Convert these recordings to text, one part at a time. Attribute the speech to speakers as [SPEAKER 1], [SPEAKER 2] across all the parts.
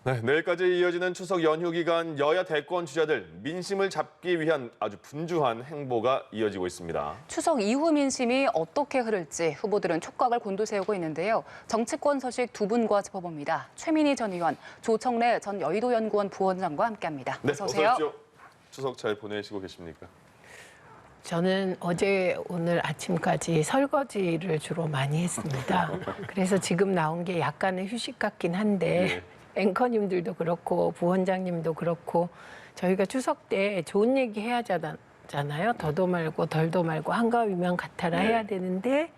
[SPEAKER 1] 네, 내일까지 이어지는 추석 연휴 기간 여야 대권 주자들 민심을 잡기 위한 아주 분주한 행보가 이어지고 있습니다.
[SPEAKER 2] 추석 이후 민심이 어떻게 흐를지 후보들은 촉각을 곤두세우고 있는데요. 정치권 소식 두 분과 짚어봅니다. 최민희 전 의원, 조청래 전 여의도연구원 부원장과 함께합니다.
[SPEAKER 1] 네,
[SPEAKER 2] 어서 오세요.
[SPEAKER 1] 어서 오십시오. 추석 잘 보내시고 계십니까?
[SPEAKER 3] 저는 어제 오늘 아침까지 설거지를 주로 많이 했습니다. 그래서 지금 나온 게 약간의 휴식 같긴 한데 앵커님들도 그렇고 부원장님도 그렇고 저희가 추석 때 좋은 얘기 해야 하잖아요. 더도 말고 덜도 말고 한가위면 같아라 해야 되는데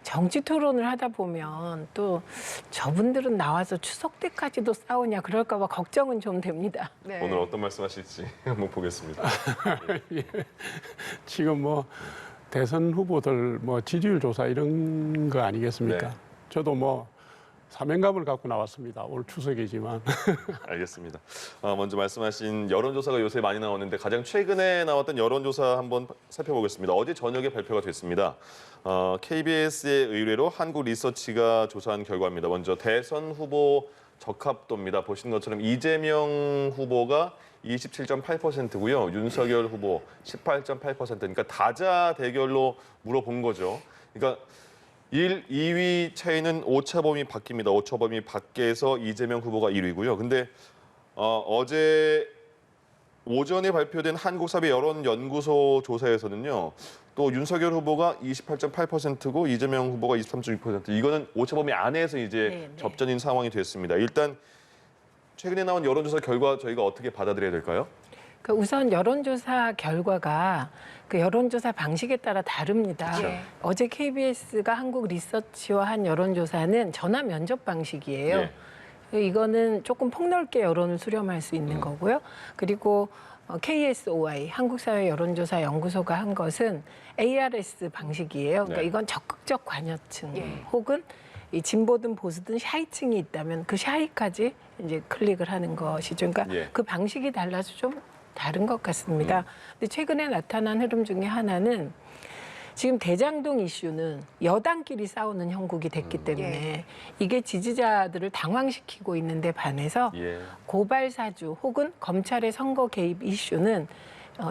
[SPEAKER 3] 정치 토론을 하다 보면 또 저분들은 나와서 추석 때까지도 싸우냐 그럴까 봐 걱정은 좀 됩니다.
[SPEAKER 2] 네.
[SPEAKER 1] 오늘 어떤 말씀하실지 한번 보겠습니다.
[SPEAKER 4] 예. 지금 뭐 대선 후보들 뭐 지지율 조사 이런 거 아니겠습니까?
[SPEAKER 1] 네.
[SPEAKER 4] 저도 뭐 사명감을 갖고 나왔습니다. 올 추석이지만.
[SPEAKER 1] 알겠습니다. 먼저 말씀하신 여론조사가 요새 많이 나오는데 가장 최근에 나왔던 여론조사 한번 살펴보겠습니다. 어제 저녁에 발표가 됐습니다. KBS의 의뢰로 한국리서치가 조사한 결과입니다. 먼저 대선 후보 적합도입니다. 보시는 것처럼 이재명 후보가 27.8%고요. 윤석열 후보 18.8%. 그러니까 다자 대결로 물어본 거죠. 그러니까 1, 2위 차이는 오차범위 밖입니다. 오차범위 밖에서 이재명 후보가 1위고요. 근데 어제 오전에 발표된 한국사회 여론연구소 조사에서는요. 또 윤석열 후보가 28.8%고 이재명 후보가 23.6%. 이거는 오차범위 안에서 이제 접전인 상황이 됐습니다. 일단 최근에 나온 여론조사 결과 저희가 어떻게 받아들여야 될까요?
[SPEAKER 3] 우선 여론조사 결과가 그 여론조사 방식에 따라 다릅니다.
[SPEAKER 2] 그렇죠.
[SPEAKER 3] 어제 KBS가 한국리서치와 한 여론조사는 전화 면접 방식이에요. 이거는 조금 폭넓게 여론을 수렴할 수 있는 거고요. 그리고 KSOI, 한국사회여론조사연구소가 한 것은 ARS 방식이에요. 그러니까 이건 적극적 관여층 혹은 이 진보든 보수든 샤이층이 있다면 그 샤이까지 이제 클릭을 하는 것이죠. 그러니까 그 방식이 달라서 좀 다른 것 같습니다. 근데 최근에 나타난 흐름 중에 하나는 지금 대장동 이슈는 여당끼리 싸우는 형국이 됐기 때문에 이게 지지자들을 당황시키고 있는데 반해서 고발 사주 혹은 검찰의 선거 개입 이슈는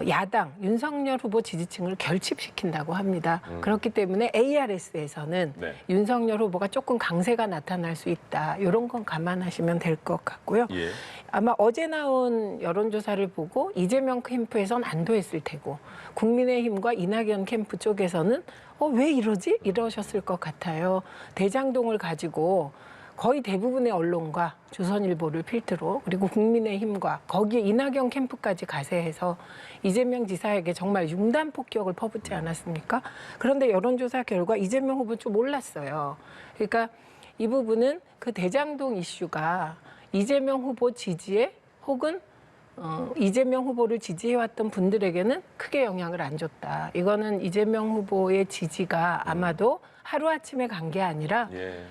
[SPEAKER 3] 야당 윤석열 후보 지지층을 결집시킨다고 합니다. 그렇기 때문에 ARS에서는 윤석열 후보가 조금 강세가 나타날 수 있다. 이런 건 감안하시면 될 것 같고요. 아마 어제 나온 여론조사를 보고 이재명 캠프에선 안도했을 테고 국민의힘과 이낙연 캠프 쪽에서는 왜 이러지? 이러셨을 것 같아요. 대장동을 가지고 거의 대부분의 언론과 조선일보를 필두로 그리고 국민의힘과 거기에 이낙연 캠프까지 가세해서 이재명 지사에게 정말 융단 폭격을 퍼붓지 않았습니까? 그런데 여론조사 결과 이재명 후보 좀 올랐어요. 그러니까 이 부분은 그 대장동 이슈가 이재명 후보 지지에 혹은 이재명 후보를 지지해왔던 분들에게는 크게 영향을 안 줬다. 이거는 이재명 후보의 지지가 아마도 하루아침에 간 게 아니라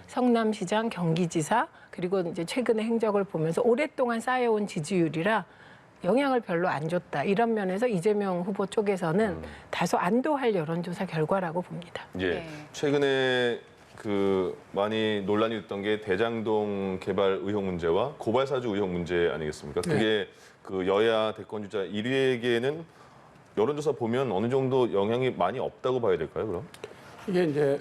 [SPEAKER 3] 성남시장, 경기지사 그리고 이제 최근의 행적을 보면서 오랫동안 쌓여온 지지율이라 영향을 별로 안 줬다. 이런 면에서 이재명 후보 쪽에서는 다소 안도할 여론조사 결과라고 봅니다.
[SPEAKER 1] 최근에 많이 논란이 됐던 게 대장동 개발 의혹 문제와 고발사주 의혹 문제 아니겠습니까? 그게 그 여야 대권주자 1위에게는 여론조사 보면 어느 정도 영향이 많이 없다고 봐야 될까요, 그럼?
[SPEAKER 4] 이게 이제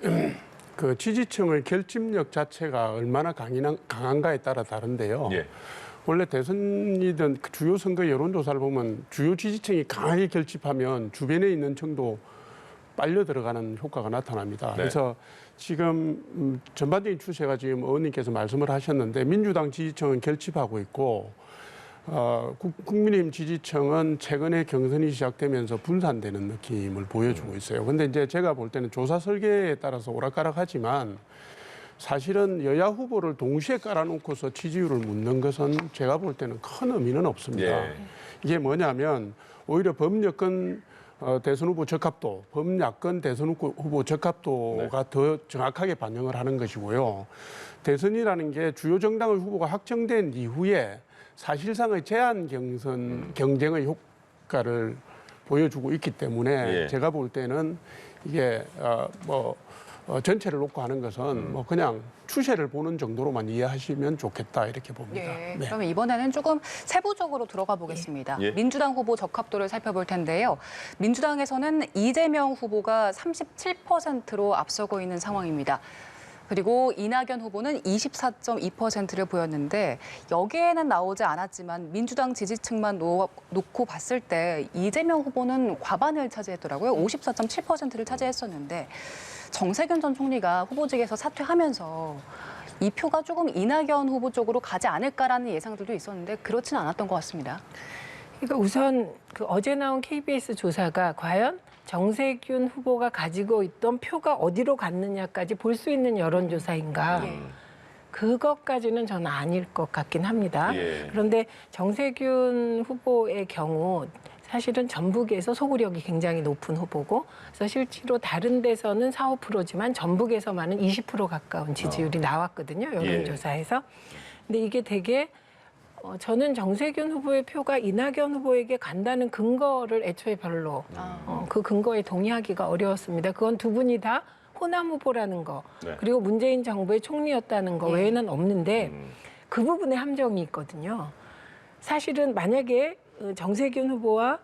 [SPEAKER 4] 그 지지층의 결집력 자체가 얼마나 강한가에 따라 다른데요. 원래 대선이든 주요 선거 여론조사를 보면 주요 지지층이 강하게 결집하면 주변에 있는 층도 빨려 들어가는 효과가 나타납니다. 그래서 지금 전반적인 추세가 지금 의원님께서 말씀을 하셨는데 민주당 지지층은 결집하고 있고 국민의힘 지지층은 최근에 경선이 시작되면서 분산되는 느낌을 보여주고 있어요. 근데 이제 제가 볼 때는 조사 설계에 따라서 오락가락하지만 사실은 여야 후보를 동시에 깔아놓고서 지지율을 묻는 것은 제가 볼 때는 큰 의미는 없습니다. 이게 뭐냐면 오히려 범여권 대선 후보 적합도, 범야권 대선 후보 적합도가 더 정확하게 반영을 하는 것이고요. 대선이라는 게 주요 정당의 후보가 확정된 이후에 사실상의 제한 경쟁의 효과를 보여주고 있기 때문에 제가 볼 때는 이게 전체를 놓고 하는 것은 뭐 그냥 추세를 보는 정도로만 이해하시면 좋겠다 이렇게 봅니다.
[SPEAKER 2] 예,
[SPEAKER 4] 네.
[SPEAKER 2] 그러면 이번에는 조금 세부적으로 들어가 보겠습니다.
[SPEAKER 1] 예.
[SPEAKER 2] 민주당 후보 적합도를 살펴볼 텐데요. 민주당에서는 이재명 후보가 37%로 앞서고 있는 상황입니다. 그리고 이낙연 후보는 24.2%를 보였는데 여기에는 나오지 않았지만 민주당 지지층만 놓고 봤을 때 이재명 후보는 과반을 차지했더라고요. 54.7%를 차지했었는데 정세균 전 총리가 후보직에서 사퇴하면서 이 표가 조금 이낙연 후보 쪽으로 가지 않을까라는 예상들도 있었는데 그렇지는 않았던 것 같습니다.
[SPEAKER 3] 그러니까 우선 그 어제 나온 KBS 조사가 과연 정세균 후보가 가지고 있던 표가 어디로 갔느냐까지 볼 수 있는 여론조사인가. 그것까지는 저는 아닐 것 같긴 합니다.
[SPEAKER 1] 예.
[SPEAKER 3] 그런데 정세균 후보의 경우 사실은 전북에서 소구력이 굉장히 높은 후보고 그래서 실제로 다른 데서는 4, 5%지만 전북에서만은 20% 가까운 지지율이 나왔거든요. 여론조사에서. 근데 이게 되게 저는 정세균 후보의 표가 이낙연 후보에게 간다는 근거를 애초에 별로 그 근거에 동의하기가 어려웠습니다. 그건 두 분이 다 호남 후보라는 거
[SPEAKER 1] 네.
[SPEAKER 3] 그리고 문재인 정부의 총리였다는 거 외에는 없는데 그 부분에 함정이 있거든요. 사실은 만약에 정세균 후보와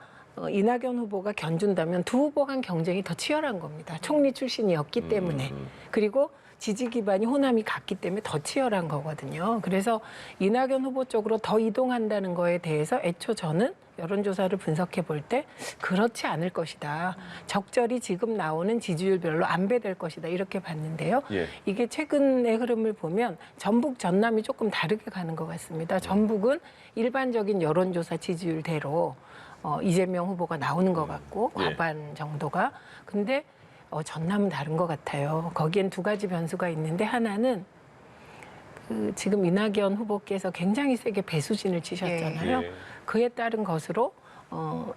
[SPEAKER 3] 이낙연 후보가 견준다면 두 후보 간 경쟁이 더 치열한 겁니다. 총리 출신이었기 때문에. 그리고 지지 기반이 호남이 같기 때문에 더 치열한 거거든요. 그래서 이낙연 후보 쪽으로 더 이동한다는 거에 대해서 애초 저는 여론조사를 분석해 볼 때 그렇지 않을 것이다. 적절히 지금 나오는 지지율별로 안배될 것이다. 이렇게 봤는데요.
[SPEAKER 1] 예.
[SPEAKER 3] 이게 최근의 흐름을 보면 전북, 전남이 조금 다르게 가는 것 같습니다. 전북은 일반적인 여론조사 지지율대로 이재명 후보가 나오는 것 같고 과반 정도가. 근데 전남은 다른 것 같아요. 거기엔 두 가지 변수가 있는데 하나는 지금 이낙연 후보께서 굉장히 세게 배수진을 치셨잖아요.
[SPEAKER 1] 예.
[SPEAKER 3] 그에 따른 것으로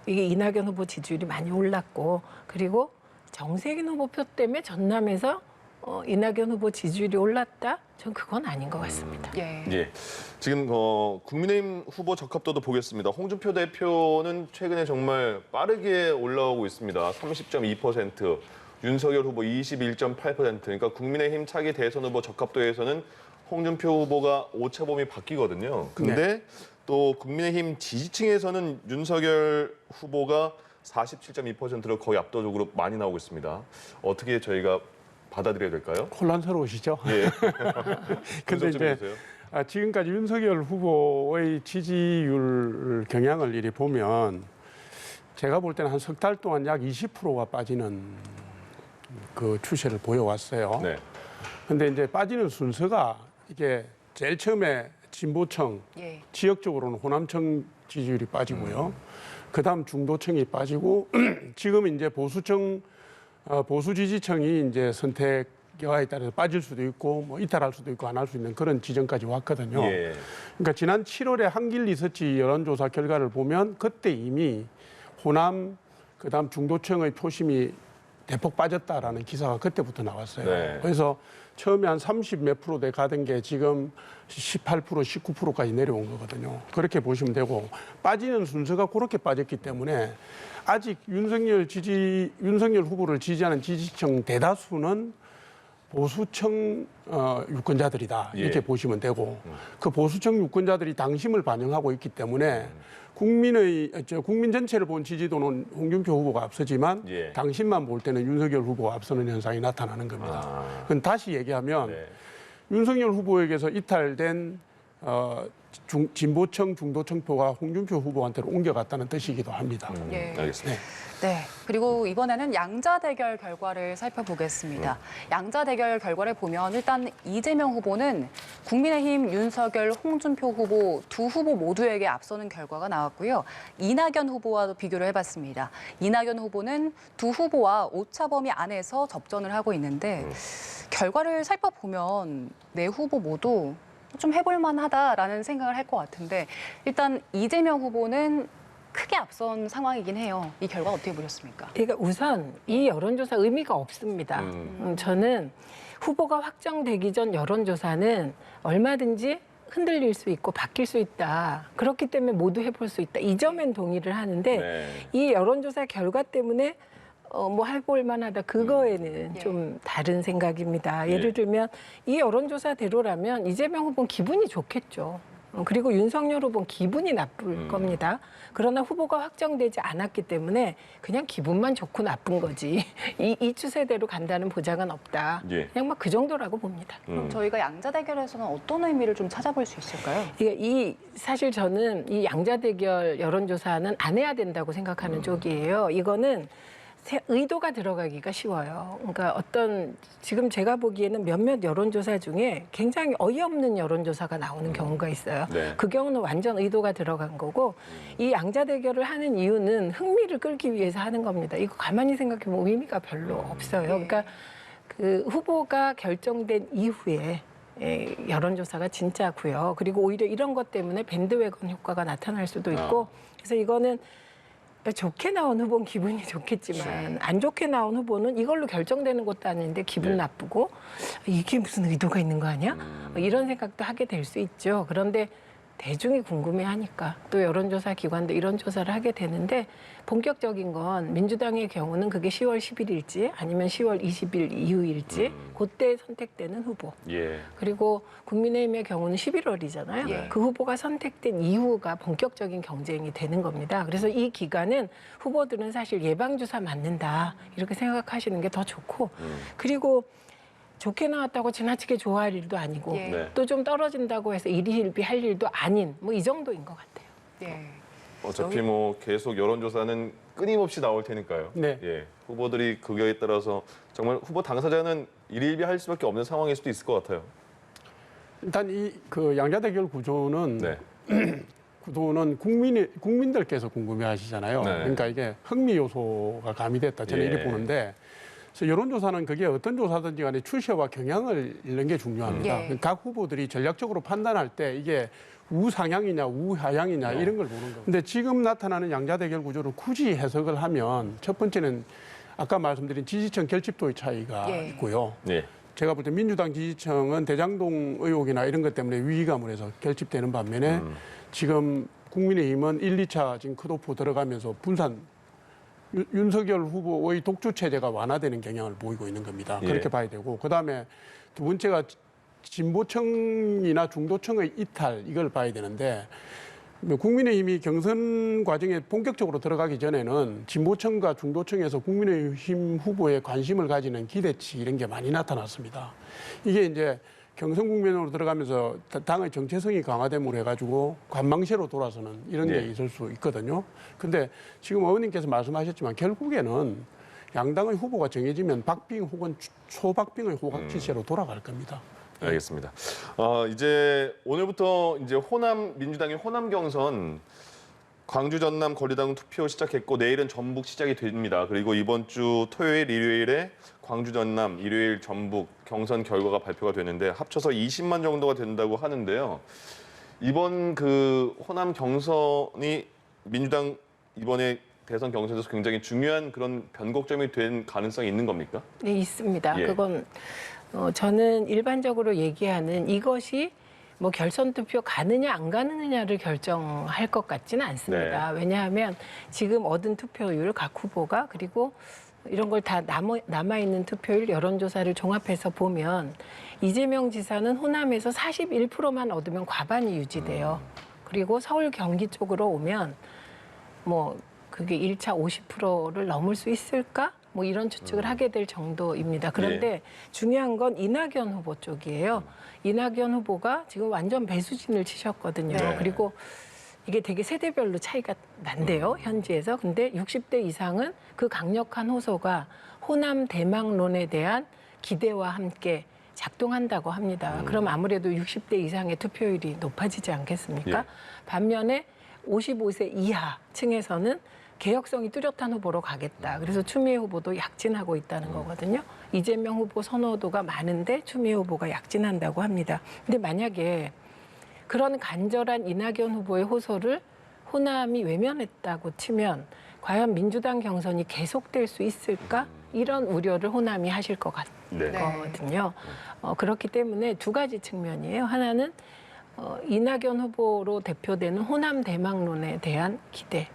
[SPEAKER 3] 이게 이낙연 후보 지지율이 많이 올랐고 그리고 정세균 후보 표 때문에 전남에서 이낙연 후보 지지율이 올랐다? 전 그건 아닌 것 같습니다.
[SPEAKER 1] 예. 지금 국민의힘 후보 적합도도 보겠습니다. 홍준표 대표는 최근에 정말 빠르게 올라오고 있습니다. 30.2%. 윤석열 후보 21.8%. 그러니까 국민의힘 차기 대선 후보 적합도에서는 홍준표 후보가 오차범위 바뀌거든요. 근데 또 국민의힘 지지층에서는 윤석열 후보가 47.2%로 거의 압도적으로 많이 나오고 있습니다. 어떻게 저희가 받아들여야 될까요?
[SPEAKER 4] 혼란스러우시죠?
[SPEAKER 1] 예.
[SPEAKER 4] 근데 이제 지금까지 윤석열 후보의 지지율 경향을 이리 보면 제가 볼 때는 한 석 달 동안 약 20%가 빠지는 그 추세를 보여왔어요.
[SPEAKER 1] 네.
[SPEAKER 4] 근데 이제 빠지는 순서가 이게 제일 처음에 진보층, 지역적으로는 호남층 지지율이 빠지고요. 그다음 중도층이 빠지고 지금 이제 보수층, 보수 지지층이 이제 선택 여하에 따라서 빠질 수도 있고 뭐 이탈할 수도 있고 안 할 수 있는 그런 지점까지 왔거든요.
[SPEAKER 1] 예.
[SPEAKER 4] 그러니까 지난 7월에 한길 리서치 여론조사 결과를 보면 그때 이미 호남 그다음 중도층의 표심이 대폭 빠졌다라는 기사가 그때부터 나왔어요.
[SPEAKER 1] 네.
[SPEAKER 4] 그래서 처음에 한 30 몇 프로대 가던 게 지금 18%, 19%까지 내려온 거거든요. 그렇게 보시면 되고 빠지는 순서가 그렇게 빠졌기 때문에 아직 윤석열 후보를 지지하는 지지층 대다수는 보수층 유권자들이다 이렇게 보시면 되고 그 보수층 유권자들이 당심을 반영하고 있기 때문에 국민 전체를 본 지지도는 홍준표 후보가 앞서지만 당심만 볼 때는 윤석열 후보가 앞서는 현상이 나타나는 겁니다. 그건 다시 얘기하면 윤석열 후보에게서 이탈된 진보층, 중도층 표가 홍준표 후보한테로 옮겨갔다는 뜻이기도 합니다.
[SPEAKER 1] 알겠습니다.
[SPEAKER 2] 네. 그리고 이번에는 양자 대결 결과를 살펴보겠습니다. 양자 대결 결과를 보면 일단 이재명 후보는 국민의힘 윤석열, 홍준표 후보 두 후보 모두에게 앞서는 결과가 나왔고요. 이낙연 후보와도 비교를 해봤습니다. 이낙연 후보는 두 후보와 오차범위 안에서 접전을 하고 있는데 결과를 살펴보면 네 후보 모두 좀 해볼 만하다라는 생각을 할 것 같은데 일단 이재명 후보는 크게 앞선 상황이긴 해요. 이 결과 어떻게 보셨습니까?
[SPEAKER 3] 그러니까 우선 이 여론조사 의미가 없습니다. 저는 후보가 확정되기 전 여론조사는 얼마든지 흔들릴 수 있고 바뀔 수 있다. 그렇기 때문에 모두 해볼 수 있다. 이 점엔 동의를 하는데 이 여론조사 결과 때문에 뭐 해볼 만하다 그거에는
[SPEAKER 2] 예.
[SPEAKER 3] 좀 다른 생각입니다.
[SPEAKER 1] 예.
[SPEAKER 3] 예를 들면 이 여론조사대로라면 이재명 후보는 기분이 좋겠죠. 그리고 윤석열 후보는 기분이 나쁠 겁니다. 그러나 후보가 확정되지 않았기 때문에 그냥 기분만 좋고 나쁜 거지. 이 추세대로 간다는 보장은 없다.
[SPEAKER 1] 예.
[SPEAKER 3] 그냥 막 그 정도라고 봅니다.
[SPEAKER 2] 그럼 저희가 양자 대결에서는 어떤 의미를 좀 찾아볼 수 있을까요?
[SPEAKER 3] 사실 저는 이 양자 대결 여론조사는 안 해야 된다고 생각하는 쪽이에요. 이거는 의도가 들어가기가 쉬워요. 그러니까 지금 제가 보기에는 몇몇 여론조사 중에 굉장히 어이없는 여론조사가 나오는 경우가 있어요.
[SPEAKER 1] 네.
[SPEAKER 3] 그 경우는 완전 의도가 들어간 거고 이 양자 대결을 하는 이유는 흥미를 끌기 위해서 하는 겁니다. 이거 가만히 생각해보면 의미가 별로 없어요. 그러니까 그 후보가 결정된 이후에 여론조사가 진짜고요. 그리고 오히려 이런 것 때문에 밴드웨건 효과가 나타날 수도 있고 그래서 이거는 좋게 나온 후보는 기분이 좋겠지만 안 좋게 나온 후보는 이걸로 결정되는 것도 아닌데 기분 나쁘고 이게 무슨 의도가 있는 거 아니야? 이런 생각도 하게 될 수 있죠. 그런데 대중이 궁금해하니까 또 여론조사 기관도 이런 조사를 하게 되는데 본격적인 건 민주당의 경우는 그게 10월 10일일지 아니면 10월 20일 이후일지 그때 선택되는 후보.
[SPEAKER 1] 예.
[SPEAKER 3] 그리고 국민의힘의 경우는 11월이잖아요.
[SPEAKER 1] 네.
[SPEAKER 3] 그 후보가 선택된 이후가 본격적인 경쟁이 되는 겁니다. 그래서 이 기간은 후보들은 사실 예방주사 맞는다 이렇게 생각하시는 게 더 좋고 그리고 좋게 나왔다고 지나치게 좋아할 일도 아니고
[SPEAKER 2] 예.
[SPEAKER 1] 네.
[SPEAKER 3] 또 좀 떨어진다고 해서 일희일비할 일도 아닌 뭐 이 정도인 것 같아요.
[SPEAKER 2] 예.
[SPEAKER 1] 어차피 뭐 계속 여론조사는 끊임없이 나올 테니까요.
[SPEAKER 4] 네.
[SPEAKER 1] 예. 후보들이 그거에 따라서 정말 후보 당사자는 일일비할 수밖에 없는 상황일 수도 있을 것 같아요.
[SPEAKER 4] 일단 이 그 양자 대결 구조는
[SPEAKER 1] 네.
[SPEAKER 4] 국민들께서 궁금해하시잖아요.
[SPEAKER 1] 네.
[SPEAKER 4] 그러니까 이게 흥미 요소가 가미됐다 저는
[SPEAKER 1] 예.
[SPEAKER 4] 이렇게 보는데. 그래서 여론조사는 그게 어떤 조사든지 간에 추세와 경향을 잃는 게 중요합니다.
[SPEAKER 2] 예.
[SPEAKER 4] 각 후보들이 전략적으로 판단할 때 이게 우상향이냐 우하향이냐 이런 걸 보는 겁니다. 근데 지금 나타나는 양자 대결 구조를 굳이 해석을 하면 첫 번째는 아까 말씀드린 지지층 결집도의 차이가
[SPEAKER 2] 예.
[SPEAKER 4] 있고요.
[SPEAKER 1] 예.
[SPEAKER 4] 제가 볼 때 민주당 지지층은 대장동 의혹이나 이런 것 때문에 위기감을 해서 결집되는 반면에 지금 국민의힘은 1, 2차 지금 컷오프 들어가면서 분산 윤석열 후보의 독주 체제가 완화되는 경향을 보이고 있는 겁니다.
[SPEAKER 1] 예.
[SPEAKER 4] 그렇게 봐야 되고 그다음에 두 번째가 진보층이나 중도층의 이탈 이걸 봐야 되는데 국민의힘이 경선 과정에 본격적으로 들어가기 전에는 진보층과 중도층에서 국민의힘 후보에 관심을 가지는 기대치 이런 게 많이 나타났습니다. 이게 이제 경선 국면으로 들어가면서 당의 정체성이 강화됨으로 해가지고 관망세로 돌아서는 이런 게 있을 수 있거든요. 근데 지금 의원님께서 말씀하셨지만 결국에는 양당의 후보가 정해지면 박빙 혹은 초박빙의 호각지세로 돌아갈 겁니다.
[SPEAKER 1] 알겠습니다. 이제 오늘부터 이제 민주당의 호남 경선 광주, 전남, 거리당 투표 시작했고 내일은 전북 시작이 됩니다. 그리고 이번 주 토요일, 일요일에 광주, 전남, 일요일 전북 경선 결과가 발표가 되는데 합쳐서 20만 정도가 된다고 하는데요. 이번 그 호남 경선이 민주당 이번에 대선 경선에서 굉장히 중요한 그런 변곡점이 된 가능성이 있는 겁니까?
[SPEAKER 3] 네, 있습니다.
[SPEAKER 1] 예.
[SPEAKER 3] 그건 저는 일반적으로 얘기하는 이것이 뭐 결선 투표 가느냐 안 가느냐를 결정할 것 같지는 않습니다.
[SPEAKER 1] 네.
[SPEAKER 3] 왜냐하면 지금 얻은 투표율 각 후보가 그리고 이런 걸 다 남아있는 투표율 여론조사를 종합해서 보면 이재명 지사는 호남에서 41%만 얻으면 과반이 유지돼요. 그리고 서울 경기 쪽으로 오면 뭐 그게 1차 50%를 넘을 수 있을까? 뭐 이런 추측을 하게 될 정도입니다. 그런데 중요한 건 이낙연 후보 쪽이에요. 이낙연 후보가 지금 완전 배수진을 치셨거든요.
[SPEAKER 1] 네.
[SPEAKER 3] 그리고 이게 되게 세대별로 차이가 난대요, 현지에서. 근데 60대 이상은 그 강력한 호소가 호남 대망론에 대한 기대와 함께 작동한다고 합니다. 그럼 아무래도 60대 이상의 투표율이 높아지지 않겠습니까?
[SPEAKER 1] 예.
[SPEAKER 3] 반면에 55세 이하 층에서는 개혁성이 뚜렷한 후보로 가겠다. 그래서 추미애 후보도 약진하고 있다는 거거든요. 이재명 후보 선호도가 많은데 추미애 후보가 약진한다고 합니다. 근데 만약에 그런 간절한 이낙연 후보의 호소를 호남이 외면했다고 치면 과연 민주당 경선이 계속될 수 있을까? 이런 우려를 호남이 하실 것
[SPEAKER 1] 네.
[SPEAKER 3] 같거든요. 그렇기 때문에 두 가지 측면이에요. 하나는 이낙연 후보로 대표되는 호남 대망론에 대한 기대.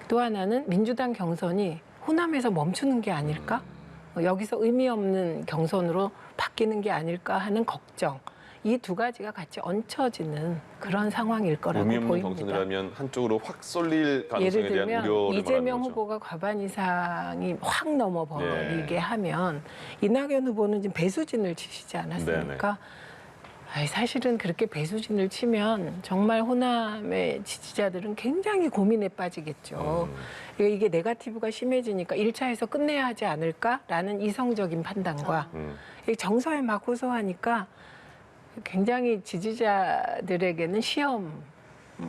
[SPEAKER 3] 또 하나는 민주당 경선이 호남에서 멈추는 게 아닐까? 여기서 의미 없는 경선으로 바뀌는 게 아닐까 하는 걱정. 이 두 가지가 같이 얹혀지는 그런 상황일 거라고
[SPEAKER 1] 의미 없는
[SPEAKER 3] 보입니다.
[SPEAKER 1] 경선이라면 한쪽으로 확 쏠릴 가능성에
[SPEAKER 3] 예를
[SPEAKER 1] 대한
[SPEAKER 3] 들면
[SPEAKER 1] 우려를
[SPEAKER 3] 이재명
[SPEAKER 1] 말하는 거죠.
[SPEAKER 3] 후보가 과반 이상이 확 넘어버리게 하면 이낙연 후보는 지금 배수진을 치시지 않았습니까? 아이, 사실은 그렇게 배수진을 치면 정말 호남의 지지자들은 굉장히 고민에 빠지겠죠. 이게 네거티브가 심해지니까 1차에서 끝내야 하지 않을까라는 이성적인 판단과 정서에 막 호소하니까 굉장히 지지자들에게는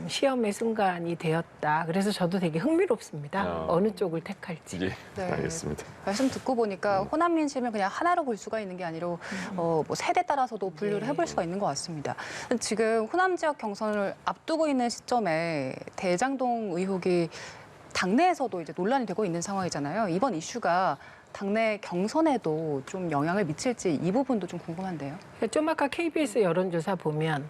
[SPEAKER 3] 시험의 순간이 되었다. 그래서 저도 되게 흥미롭습니다. 어느 쪽을 택할지.
[SPEAKER 1] 예,
[SPEAKER 2] 네.
[SPEAKER 1] 알겠습니다.
[SPEAKER 2] 말씀 듣고 보니까 호남 민심을 그냥 하나로 볼 수가 있는 게 아니라 뭐 세대 따라서도 분류를 해볼 수가 있는 것 같습니다. 지금 호남 지역 경선을 앞두고 있는 시점에 대장동 의혹이 당내에서도 이제 논란이 되고 있는 상황이잖아요. 이번 이슈가 당내 경선에도 좀 영향을 미칠지 이 부분도 좀 궁금한데요.
[SPEAKER 3] 좀 아까 KBS 여론조사 보면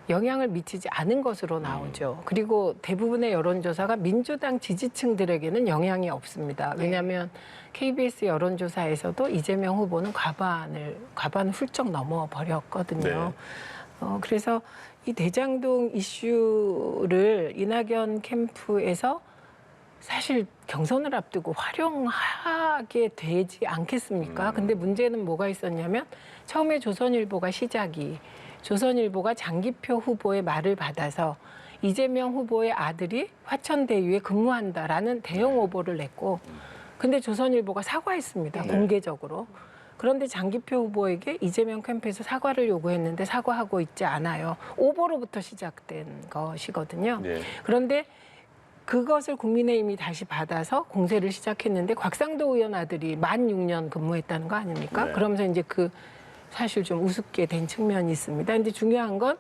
[SPEAKER 3] 영향을 미치지 않은 것으로 나오죠. 그리고 대부분의 여론조사가 민주당 지지층들에게는 영향이 없습니다. 왜냐하면 KBS 여론조사에서도 이재명 후보는 과반을 훌쩍 넘어버렸거든요. 그래서 이 대장동 이슈를 이낙연 캠프에서 사실 경선을 앞두고 활용하게 되지 않겠습니까? 근데 문제는 뭐가 있었냐면 처음에 조선일보가 조선일보가 장기표 후보의 말을 받아서 이재명 후보의 아들이 화천대유에 근무한다라는 대형 오보를 냈고 근데 조선일보가 사과했습니다. 공개적으로. 그런데 장기표 후보에게 이재명 캠프에서 사과를 요구했는데 사과하고 있지 않아요. 오보로부터 시작된 것이거든요. 그런데 그것을 국민의힘이 다시 받아서 공세를 시작했는데 곽상도 의원 아들이 만 6년 근무했다는 거 아닙니까? 그러면서 이제 사실 좀 우습게 된 측면이 있습니다. 근데 중요한 건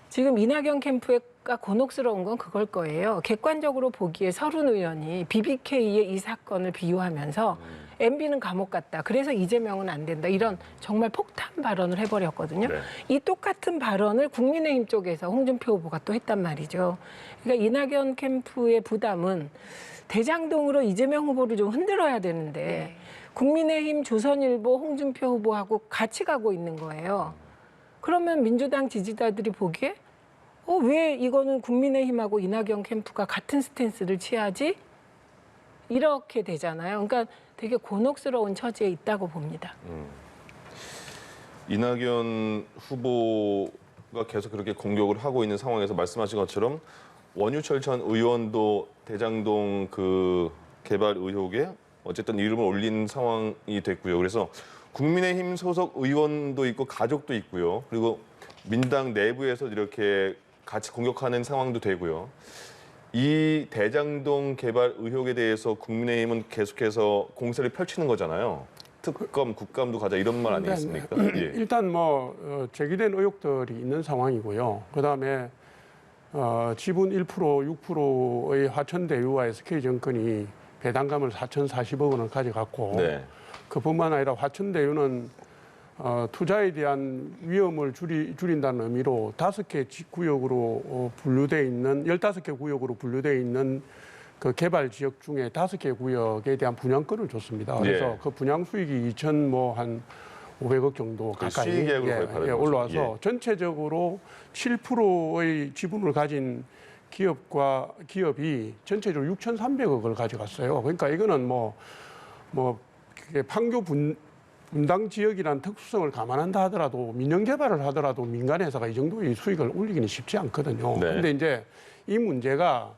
[SPEAKER 3] 지금 이낙연 캠프가 곤혹스러운 건 그걸 거예요. 객관적으로 보기에 서른 의원이 BBK의 이 사건을 비유하면서 MB는 감옥 갔다. 그래서 이재명은 안 된다. 이런 정말 폭탄 발언을 해버렸거든요. 이 똑같은 발언을 국민의힘 쪽에서 홍준표 후보가 또 했단 말이죠. 그러니까 이낙연 캠프의 부담은 대장동으로 이재명 후보를 좀 흔들어야 되는데 국민의힘, 조선일보, 홍준표 후보하고 같이 가고 있는 거예요. 그러면 민주당 지지자들이 보기에 왜 이거는 국민의힘하고 이낙연 캠프가 같은 스탠스를 취하지? 이렇게 되잖아요. 그러니까 되게 곤혹스러운 처지에 있다고 봅니다.
[SPEAKER 1] 이낙연 후보가 계속 그렇게 공격을 하고 있는 상황에서 말씀하신 것처럼 원유철 전 의원도 대장동 그 개발 의혹에 어쨌든 이름을 올린 상황이 됐고요. 그래서 국민의힘 소속 의원도 있고 가족도 있고요. 그리고 민당 내부에서 이렇게 같이 공격하는 상황도 되고요. 이 대장동 개발 의혹에 대해서 국민의힘은 계속해서 공세를 펼치는 거잖아요. 특검, 국감도 가자 이런 말 아니겠습니까?
[SPEAKER 4] 일단 제기된 의혹들이 있는 상황이고요. 그다음에 지분 1%, 6%의 화천대유와 SK정권이 배당금을 4,040억 원을 가져갔고 그뿐만 아니라 화천대유는 투자에 대한 위험을 줄인다는 의미로 5개 구역으로 분류되어 있는 15개 구역으로 분류되어 있는 그 개발 지역 중에 5개 구역에 대한 분양권을 줬습니다. 그래서 그 분양 수익이 2,500억 정도 가까이 올라와서 전체적으로 7%의 지분을 가진 기업이 전체적으로 6,300억을 가져갔어요. 그러니까 이거는 판교 분당 지역이라는 특수성을 감안한다 하더라도 민영 개발을 하더라도 민간 회사가 이 정도의 수익을 올리기는 쉽지 않거든요. 그런데 이제 이 문제가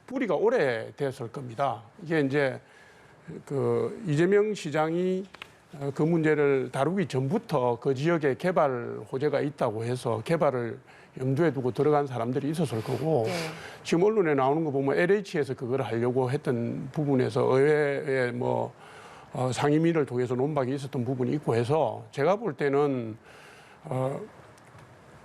[SPEAKER 4] 뿌리가 오래됐을 겁니다. 이게 이제 그 이재명 시장이 그 문제를 다루기 전부터 그 지역에 개발 호재가 있다고 해서 개발을 염두에 두고 들어간 사람들이 있었을 거고 지금 언론에 나오는 거 보면 LH에서 그걸 하려고 했던 부분에서 의회에 상임위를 통해서 논박이 있었던 부분이 있고 해서 제가 볼 때는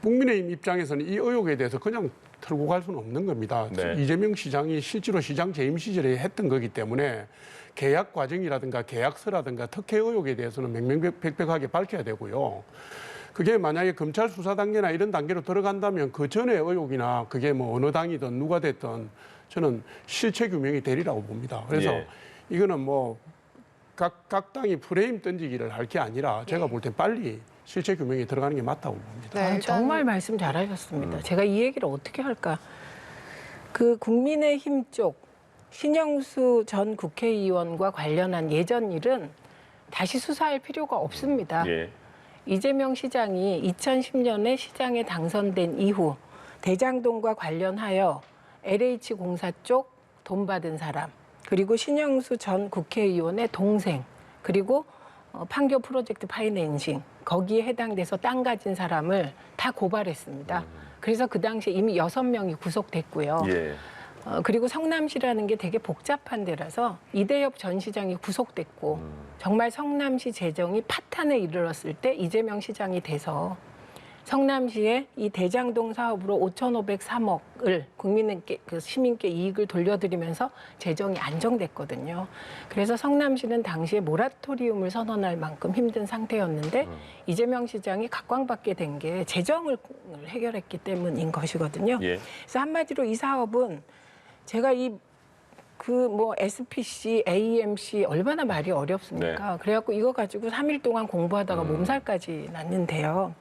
[SPEAKER 4] 국민의힘 입장에서는 이 의혹에 대해서 그냥 털고 갈 수는 없는 겁니다. 이재명 시장이 실제로 시장 재임 시절에 했던 거기 때문에 계약 과정이라든가 계약서라든가 특혜 의혹에 대해서는 명명백백하게 밝혀야 되고요. 그게 만약에 검찰 수사 단계나 이런 단계로 들어간다면 그 전에 의혹이나 그게 어느 당이든 누가 됐든 저는 실체 규명이 되리라고 봅니다. 그래서 이거는 뭐 각 당이 프레임 던지기를 할 게 아니라 제가 볼 땐 빨리 실체 규명에 들어가는 게 맞다고 봅니다.
[SPEAKER 2] 네, 일단
[SPEAKER 3] 정말 말씀 잘하셨습니다. 제가 이 얘기를 어떻게 할까? 그 국민의힘 쪽 신영수 전 국회의원과 관련한 예전 일은 다시 수사할 필요가 없습니다.
[SPEAKER 1] 예.
[SPEAKER 3] 이재명 시장이 2010년에 시장에 당선된 이후 대장동과 관련하여 LH공사 쪽 돈 받은 사람, 그리고 신영수 전 국회의원의 동생, 그리고 판교 프로젝트 파이낸싱, 거기에 해당돼서 땅 가진 사람을 다 고발했습니다. 그래서 그 당시에 이미 6명이 구속됐고요.
[SPEAKER 1] 예.
[SPEAKER 3] 그리고 성남시라는 게 되게 복잡한 데라서 이대엽 전 시장이 구속됐고 정말 성남시 재정이 파탄에 이르렀을 때 이재명 시장이 돼서 성남시에 이 대장동 사업으로 5,503억을 국민께, 그 시민께 이익을 돌려드리면서 재정이 안정됐거든요. 그래서 성남시는 당시에 모라토리움을 선언할 만큼 힘든 상태였는데 이재명 시장이 각광받게 된 게 재정을 해결했기 때문인 것이거든요.
[SPEAKER 1] 예.
[SPEAKER 3] 그래서 한마디로 이 사업은 제가 SPC, AMC 얼마나 말이 어렵습니까? 그래갖고 이거 가지고 3일 동안 공부하다가 몸살까지 났는데요.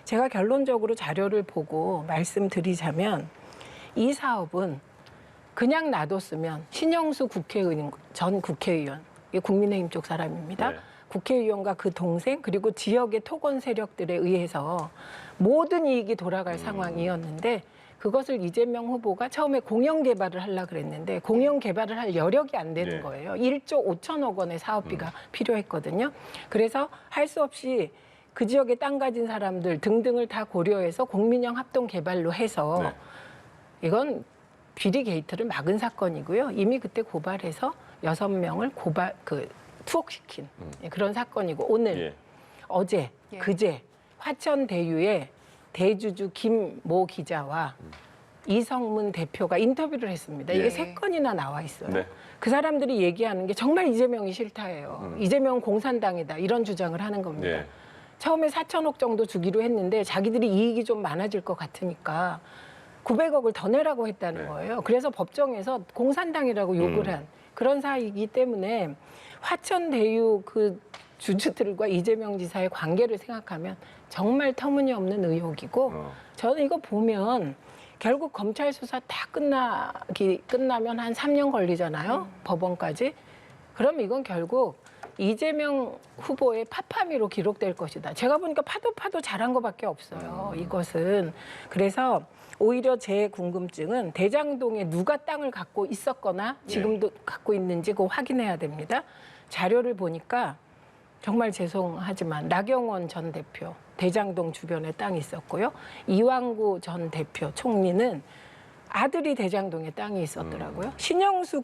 [SPEAKER 3] 제가 결론적으로 자료를 보고 말씀드리자면 이 사업은 그냥 놔뒀으면 신영수 전 국회의원, 이게 국민의힘 쪽 사람입니다.
[SPEAKER 1] 네.
[SPEAKER 3] 국회의원과 그 동생 그리고 지역의 토건 세력들에 의해서 모든 이익이 돌아갈 상황이었는데 그것을 이재명 후보가 처음에 공영 개발을 하려고 그랬는데 공영 개발을 할 여력이 안 되는
[SPEAKER 1] 네.
[SPEAKER 3] 거예요. 1조 5천억 원의 사업비가 필요했거든요. 그래서 할 수 없이 그 지역에 땅 가진 사람들 등등을 다 고려해서 국민형 합동 개발로 해서
[SPEAKER 1] 네.
[SPEAKER 3] 이건 비리 게이트를 막은 사건이고요. 이미 그때 고발해서 6명을 투옥시킨 그런 사건이고 오늘
[SPEAKER 1] 예.
[SPEAKER 3] 어제
[SPEAKER 2] 예.
[SPEAKER 3] 그제 화천대유의 대주주 김모 기자와 이성문 대표가 인터뷰를 했습니다. 이게
[SPEAKER 2] 예.
[SPEAKER 3] 3건이나 나와 있어요.
[SPEAKER 1] 네.
[SPEAKER 3] 그 사람들이 얘기하는 게 정말 이재명이 싫다예요. 이재명은 공산당이다 이런 주장을 하는 겁니다.
[SPEAKER 1] 예.
[SPEAKER 3] 처음에 4천억 정도 주기로 했는데 자기들이 이익이 좀 많아질 것 같으니까 900억을 더 내라고 했다는
[SPEAKER 1] 네.
[SPEAKER 3] 거예요. 그래서 법정에서 공산당이라고 욕을 한 그런 사이이기 때문에 화천대유 그 주주들과 이재명 지사의 관계를 생각하면 정말 터무니없는 의혹이고 저는 이거 보면 결국 검찰 수사 다 끝나면 한 3년 걸리잖아요. 법원까지. 그럼 이건 결국 이재명 후보의 파파미로 기록될 것이다. 제가 보니까 파도 잘한 것밖에 없어요. 이것은. 그래서 오히려 제 궁금증은 대장동에 누가 땅을 갖고 있었거나 지금도 갖고 있는지 그거 확인해야 됩니다. 자료를 보니까 정말 죄송하지만 나경원 전 대표 대장동 주변에 땅이 있었고요. 이왕구 전 대표 총리는 아들이 대장동에 땅이 있었더라고요. 신영수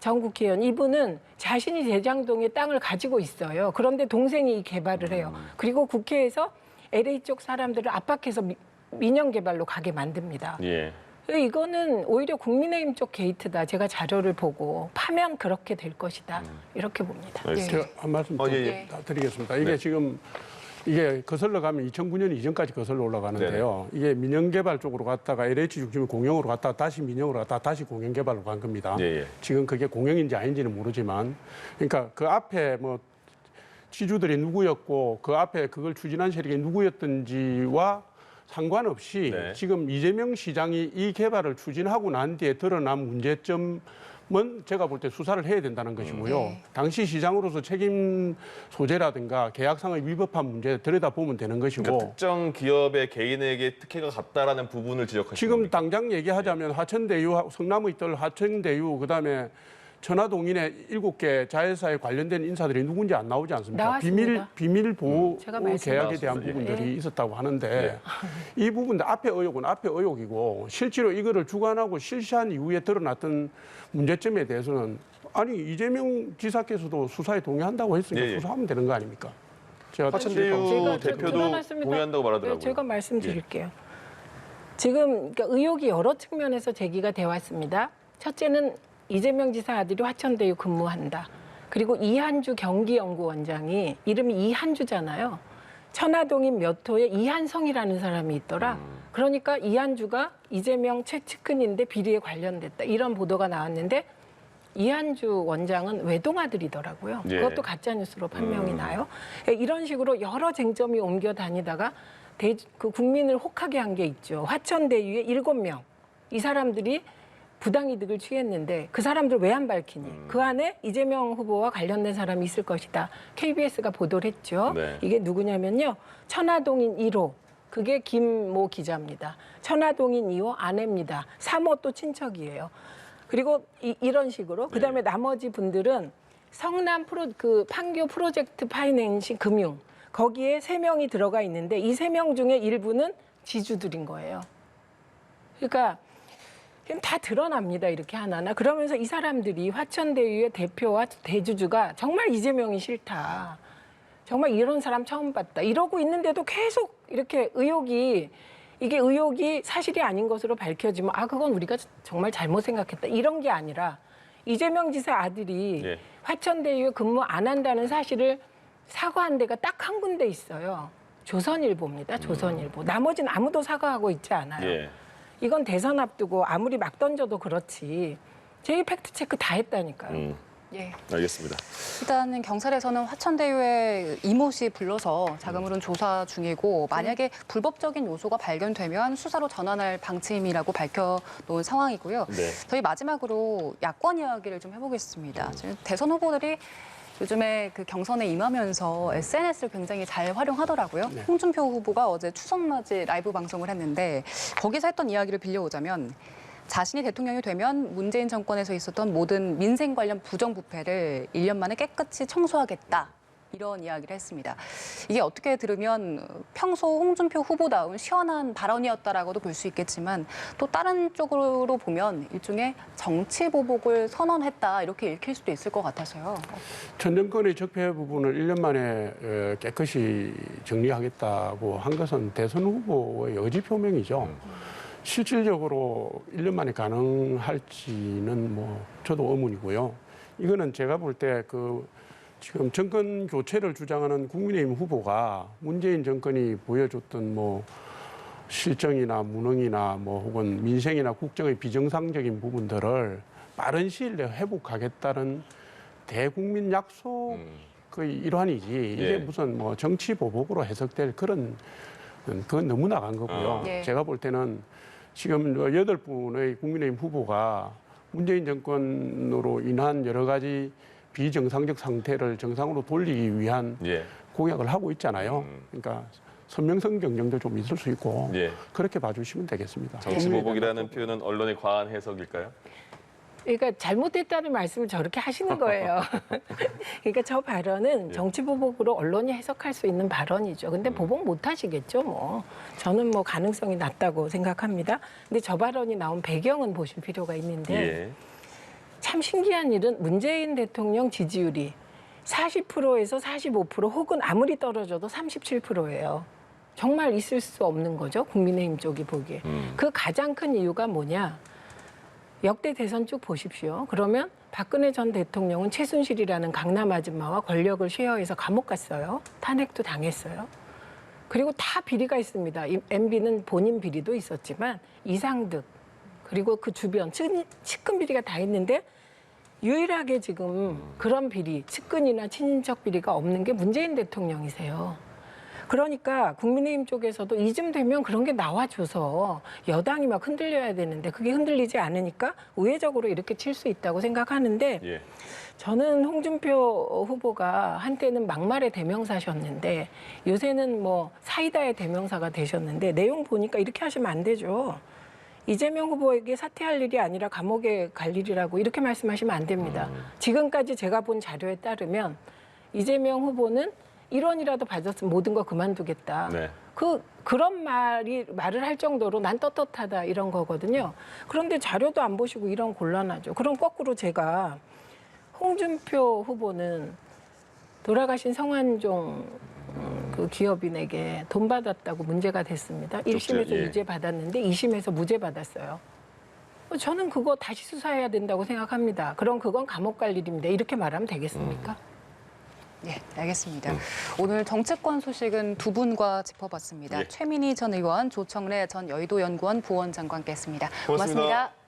[SPEAKER 3] 전 국회의원 이분은 자신이 대장동에 땅을 가지고 있어요. 그런데 동생이 개발을 해요. 그리고 국회에서 LA 쪽 사람들을 압박해서 민영 개발로 가게 만듭니다.
[SPEAKER 1] 예.
[SPEAKER 3] 이거는 오히려 국민의힘 쪽 게이트다. 제가 자료를 보고 파면 그렇게 될 것이다. 이렇게 봅니다.
[SPEAKER 1] 알겠습니다.
[SPEAKER 4] 제가 한 말씀 더
[SPEAKER 1] 예.
[SPEAKER 4] 드리겠습니다. 이게
[SPEAKER 1] 네.
[SPEAKER 4] 지금 이게 거슬러 가면 2009년 이전까지 거슬러 올라가는데요. 이게 민영개발 쪽으로 갔다가 LH 중심의 공영으로 갔다가 다시 민영으로 갔다가 다시 공영개발로 간 겁니다.
[SPEAKER 1] 예.
[SPEAKER 4] 지금 그게 공영인지 아닌지는 모르지만, 그러니까 그 앞에 뭐 지주들이 누구였고 그 앞에 그걸 추진한 세력이 누구였던지와 상관없이
[SPEAKER 1] 네.
[SPEAKER 4] 지금 이재명 시장이 이 개발을 추진하고 난 뒤에 드러난 문제점은 제가 볼 때 수사를 해야 된다는 것이고요.
[SPEAKER 2] 네.
[SPEAKER 4] 당시 시장으로서 책임 소재라든가 계약상의 위법한 문제 들여다보면 되는 것이고
[SPEAKER 1] 그러니까 특정 기업의 개인에게 특혜가 갔다라는 부분을 지적하시는
[SPEAKER 4] 지금
[SPEAKER 1] 겁니까?
[SPEAKER 4] 당장 얘기하자면 화천대유, 성나무 있던 화천대유, 그다음에 천화동인의 7개 자회사에 관련된 인사들이 누군지 안 나오지 않습니까?
[SPEAKER 3] 나왔습니다.
[SPEAKER 4] 비밀 보호
[SPEAKER 3] 제가
[SPEAKER 4] 계약에 대한
[SPEAKER 1] 나왔습니다.
[SPEAKER 4] 부분들이
[SPEAKER 3] 예.
[SPEAKER 4] 있었다고 하는데 이 부분들 앞에 의혹은 앞에 의혹이고 실제로 이거를 주관하고 실시한 이후에 드러났던 문제점에 대해서는 아니 이재명 지사께서도 수사에 동의한다고 했으니까
[SPEAKER 1] 예, 예.
[SPEAKER 4] 수사하면 되는 거 아닙니까? 제가
[SPEAKER 1] 화천대유
[SPEAKER 3] 제가
[SPEAKER 1] 대표도
[SPEAKER 3] 드러났습니다.
[SPEAKER 1] 동의한다고 말하더라고요.
[SPEAKER 3] 네, 제가 말씀드릴게요. 지금 그러니까 의혹이 여러 측면에서 제기가 돼 왔습니다. 첫째는 이재명 지사 아들이 화천대유 근무한다. 그리고 이한주 경기연구원장이 이름이 이한주잖아요. 천화동인 몇 호에 이한성이라는 사람이 있더라. 그러니까 이한주가 이재명 최측근인데 비리에 관련됐다. 이런 보도가 나왔는데 이한주 원장은 외동아들이더라고요.
[SPEAKER 1] 예.
[SPEAKER 3] 그것도 가짜뉴스로 판명이 나요. 이런 식으로 여러 쟁점이 옮겨 다니다가 그 국민을 혹하게 한 게 있죠. 화천대유의 7명. 이 사람들이 부당이득을 취했는데 그 사람들 왜 안 밝히니? 그 안에 이재명 후보와 관련된 사람이 있을 것이다. KBS가 보도를 했죠.
[SPEAKER 1] 네.
[SPEAKER 3] 이게 누구냐면요. 천화동인 1호. 그게 김모 기자입니다. 천화동인 2호 아내입니다. 3호 또 친척이에요. 그리고 이런 식으로 그다음에 나머지 분들은 성남 판교 프로젝트 파이낸싱 금융 거기에 3명이 들어가 있는데 이 3명 중에 일부는 지주들인 거예요. 그러니까 다 드러납니다. 이렇게 하나하나. 그러면서 이 사람들이 화천대유의 대표와 대주주가 정말 이재명이 싫다. 정말 이런 사람 처음 봤다. 이러고 있는데도 계속 이렇게 이게 의혹이 사실이 아닌 것으로 밝혀지면 그건 우리가 정말 잘못 생각했다. 이런 게 아니라 이재명 지사 아들이
[SPEAKER 1] 예.
[SPEAKER 3] 화천대유에 근무 안 한다는 사실을 사과한 데가 딱 한 군데 있어요. 조선일보입니다. 조선일보. 나머지는 아무도 사과하고 있지 않아요.
[SPEAKER 1] 예.
[SPEAKER 3] 이건 대선 앞두고 아무리 막 던져도 그렇지. 제 팩트체크 다 했다니까요.
[SPEAKER 2] 예.
[SPEAKER 1] 알겠습니다.
[SPEAKER 2] 일단은 경찰에서는 화천대유의 이모 씨 불러서 자금으로는 조사 중이고 만약에 불법적인 요소가 발견되면 수사로 전환할 방침이라고 밝혀놓은 상황이고요.
[SPEAKER 1] 네.
[SPEAKER 2] 저희 마지막으로 야권 이야기를 좀 해보겠습니다. 지금 대선 후보들이 요즘에 그 경선에 임하면서 SNS를 굉장히 잘 활용하더라고요.
[SPEAKER 4] 네.
[SPEAKER 2] 홍준표 후보가 어제 추석맞이 라이브 방송을 했는데 거기서 했던 이야기를 빌려오자면 자신이 대통령이 되면 문재인 정권에서 있었던 모든 민생 관련 부정부패를 1년 만에 깨끗이 청소하겠다. 이런 이야기를 했습니다. 이게 어떻게 들으면 평소 홍준표 후보다운 시원한 발언이었다라고도 볼 수 있겠지만 또 다른 쪽으로 보면 일종의 정치 보복을 선언했다 이렇게 읽힐 수도 있을 것 같아서요.
[SPEAKER 4] 전 정권의 적폐 부분을 1년 만에 깨끗이 정리하겠다고 한 것은 대선 후보의 의지 표명이죠. 실질적으로 1년 만에 가능할지는 뭐 저도 의문이고요. 이거는 제가 볼 때 지금 정권 교체를 주장하는 국민의힘 후보가 문재인 정권이 보여줬던 뭐 실정이나 무능이나 뭐 혹은 민생이나 국정의 비정상적인 부분들을 빠른 시일 내에 회복하겠다는 대국민 약속의 일환이지 이게
[SPEAKER 1] 예.
[SPEAKER 4] 무슨 뭐 정치 보복으로 해석될 그건 너무 나간 거고요.
[SPEAKER 2] 예.
[SPEAKER 4] 제가 볼 때는 지금 8분의 국민의힘 후보가 문재인 정권으로 인한 여러 가지 비정상적 상태를 정상으로 돌리기 위한
[SPEAKER 1] 예.
[SPEAKER 4] 공약을 하고 있잖아요. 그러니까 선명성 경쟁도 좀 있을 수 있고
[SPEAKER 1] 예.
[SPEAKER 4] 그렇게 봐주시면 되겠습니다.
[SPEAKER 1] 정치 보복이라는 표현은 언론의 과한 해석일까요?
[SPEAKER 3] 그러니까 잘못했다는 말씀을 저렇게 하시는 거예요. 그러니까 저 발언은 정치 보복으로 언론이 해석할 수 있는 발언이죠. 근데 보복 못 하시겠죠, 뭐. 저는 뭐 가능성이 낮다고 생각합니다. 근데 저 발언이 나온 배경은 보실 필요가 있는데
[SPEAKER 1] 예.
[SPEAKER 3] 참 신기한 일은 문재인 대통령 지지율이 40%에서 45% 혹은 아무리 떨어져도 37%예요. 정말 있을 수 없는 거죠. 국민의힘 쪽이 보기에. 그 가장 큰 이유가 뭐냐. 역대 대선 쭉 보십시오. 그러면 박근혜 전 대통령은 최순실이라는 강남 아줌마와 권력을 쉐어해서 감옥 갔어요. 탄핵도 당했어요. 그리고 다 비리가 있습니다. MB는 본인 비리도 있었지만 이상득 그리고 그 주변 측근 비리가 다 있는데 유일하게 지금 그런 비리, 측근이나 친인척 비리가 없는 게 문재인 대통령이세요. 그러니까 국민의힘 쪽에서도 이쯤 되면 그런 게 나와줘서 여당이 막 흔들려야 되는데 그게 흔들리지 않으니까 우회적으로 이렇게 칠 수 있다고 생각하는데
[SPEAKER 1] 예.
[SPEAKER 3] 저는 홍준표 후보가 한때는 막말의 대명사셨는데 요새는 뭐 사이다의 대명사가 되셨는데 내용 보니까 이렇게 하시면 안 되죠. 이재명 후보에게 사퇴할 일이 아니라 감옥에 갈 일이라고 이렇게 말씀하시면 안 됩니다. 지금까지 제가 본 자료에 따르면 이재명 후보는 1원이라도 받았으면 모든 거 그만두겠다.
[SPEAKER 1] 네.
[SPEAKER 3] 그런 말을 할 정도로 난 떳떳하다 이런 거거든요. 그런데 자료도 안 보시고 이런 곤란하죠. 그럼 거꾸로 제가 홍준표 후보는 돌아가신 성완종 그 기업인에게 돈 받았다고 문제가 됐습니다. 1심에서
[SPEAKER 1] 예.
[SPEAKER 3] 유죄 받았는데 2심에서 무죄 받았어요. 저는 그거 다시 수사해야 된다고 생각합니다. 그럼 그건 감옥 갈 일입니다. 이렇게 말하면 되겠습니까?
[SPEAKER 2] 예, 알겠습니다. 오늘 정치권 소식은 두 분과 짚어봤습니다.
[SPEAKER 1] 예.
[SPEAKER 2] 최민희 전 의원, 조청래 전 여의도 연구원 부원장과 함께했습니다.
[SPEAKER 1] 고맙습니다.
[SPEAKER 2] 고맙습니다.